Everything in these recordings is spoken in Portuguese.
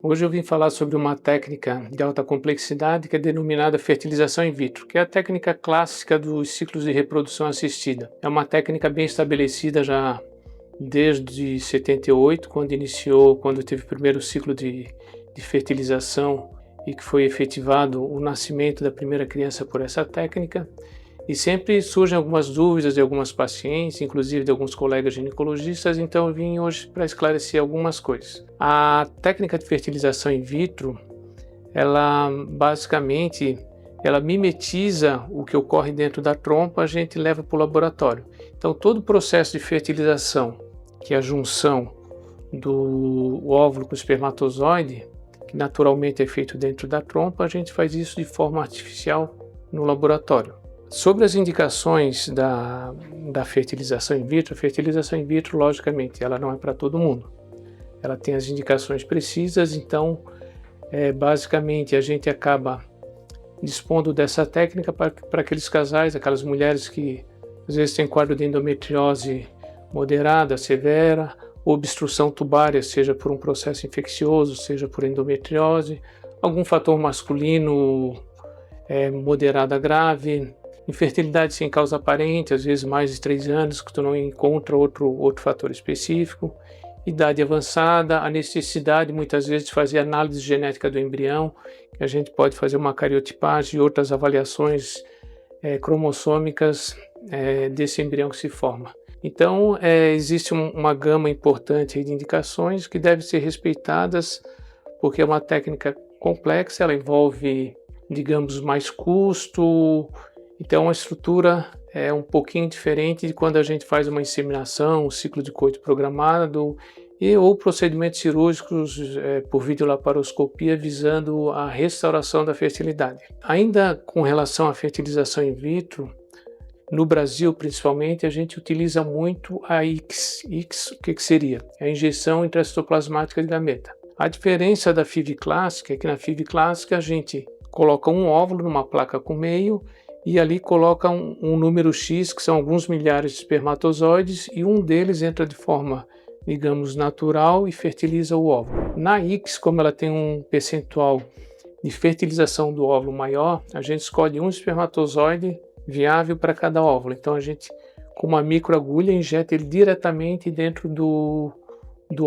Hoje eu vim falar sobre uma técnica de alta complexidade que é denominada fertilização in vitro, que é a técnica clássica dos ciclos de reprodução assistida. É uma técnica bem estabelecida já desde 78, quando teve o primeiro ciclo de fertilização e que foi efetivado o nascimento da primeira criança por essa técnica. E sempre surgem algumas dúvidas de algumas pacientes, inclusive de alguns colegas ginecologistas, então eu vim hoje para esclarecer algumas coisas. A técnica de fertilização in vitro, ela basicamente mimetiza o que ocorre dentro da trompa, a gente leva para o laboratório. Então todo o processo de fertilização, que é a junção do óvulo com o espermatozoide, que naturalmente é feito dentro da trompa, a gente faz isso de forma artificial no laboratório. Sobre as indicações da fertilização in vitro, a fertilização in vitro, logicamente, ela não é para todo mundo. Ela tem as indicações precisas, então, basicamente, a gente acaba dispondo dessa técnica para aqueles casais, aquelas mulheres que às vezes têm quadro de endometriose moderada, severa, obstrução tubária, seja por um processo infeccioso, seja por endometriose, algum fator masculino moderado a grave, infertilidade sem causa aparente, às vezes mais de 3 anos, que tu não encontra outro fator específico, idade avançada, a necessidade muitas vezes de fazer análise genética do embrião, que a gente pode fazer uma cariotipagem e outras avaliações cromossômicas desse embrião que se forma. Então, existe uma gama importante de indicações que devem ser respeitadas, porque é uma técnica complexa, ela envolve, digamos, mais custo. Então a estrutura é um pouquinho diferente de quando a gente faz uma inseminação, um ciclo de coito programado ou procedimentos cirúrgicos por videolaparoscopia visando a restauração da fertilidade. Ainda com relação à fertilização in vitro, no Brasil principalmente a gente utiliza muito a ICS. ICS, o que seria? É a injeção intracitoplasmática de gameta. A diferença da FIV clássica é que na FIV clássica a gente coloca um óvulo numa placa com meio e ali coloca um número X, que são alguns milhares de espermatozoides, e um deles entra de forma, digamos, natural e fertiliza o óvulo. Na ICS, como ela tem um percentual de fertilização do óvulo maior, a gente escolhe um espermatozoide viável para cada óvulo. Então a gente, com uma microagulha, injeta ele diretamente dentro do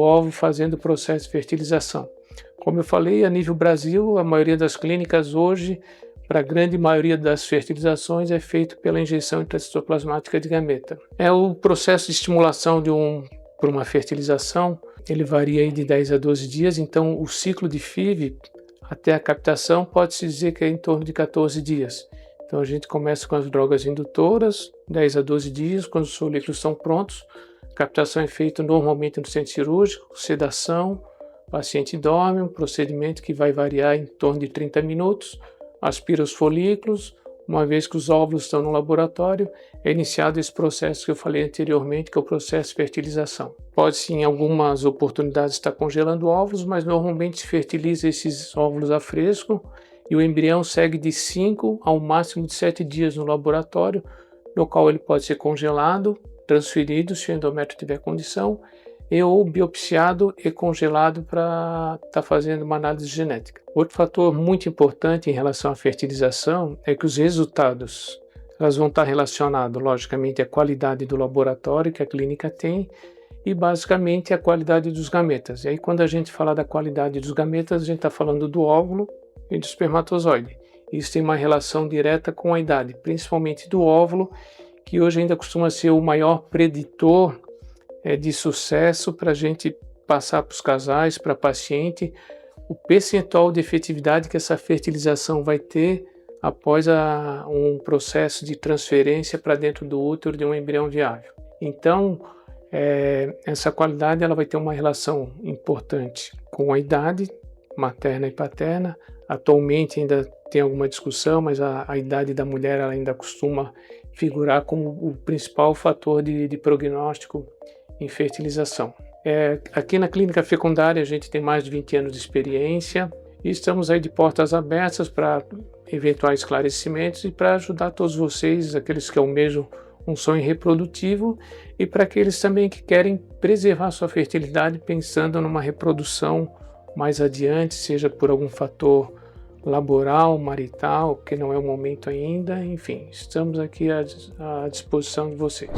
óvulo, fazendo o processo de fertilização. Como eu falei, a nível Brasil, a maioria das clínicas hoje, para a grande maioria das fertilizações, é feito pela injeção intracitoplasmática de gameta. O processo de estimulação para uma fertilização, ele varia de 10 a 12 dias, então o ciclo de FIV até a captação pode-se dizer que é em torno de 14 dias. Então a gente começa com as drogas indutoras, 10 a 12 dias, quando os folículos estão prontos, a captação é feita normalmente no centro cirúrgico, sedação, o paciente dorme, um procedimento que vai variar em torno de 30 minutos, aspira os folículos, uma vez que os óvulos estão no laboratório, é iniciado esse processo que eu falei anteriormente, que é o processo de fertilização. Pode-se, em algumas oportunidades, estar congelando óvulos, mas normalmente se fertiliza esses óvulos a fresco e o embrião segue de 5 ao máximo de 7 dias no laboratório, no qual ele pode ser congelado, transferido, se o endométrio tiver condição, ou biopsiado e congelado para estar fazendo uma análise genética. Outro fator muito importante em relação à fertilização é que os resultados vão estar relacionados, logicamente, à qualidade do laboratório que a clínica tem e, basicamente, à qualidade dos gametas. E aí, quando a gente fala da qualidade dos gametas, a gente está falando do óvulo e do espermatozoide. Isso tem uma relação direta com a idade, principalmente do óvulo, que hoje ainda costuma ser o maior preditor de sucesso para a gente passar para os casais, para a paciente, o percentual de efetividade que essa fertilização vai ter após um processo de transferência para dentro do útero de um embrião viável. Então, essa qualidade ela vai ter uma relação importante com a idade materna e paterna. Atualmente ainda tem alguma discussão, mas a idade da mulher ela ainda costuma figurar como o principal fator de prognóstico em fertilização. Aqui na clínica fecundária a gente tem mais de 20 anos de experiência e estamos aí de portas abertas para eventuais esclarecimentos e para ajudar todos vocês, aqueles que almejam um sonho reprodutivo e para aqueles também que querem preservar sua fertilidade pensando numa reprodução mais adiante, seja por algum fator laboral, marital, que não é o momento ainda, enfim, estamos aqui à disposição de vocês.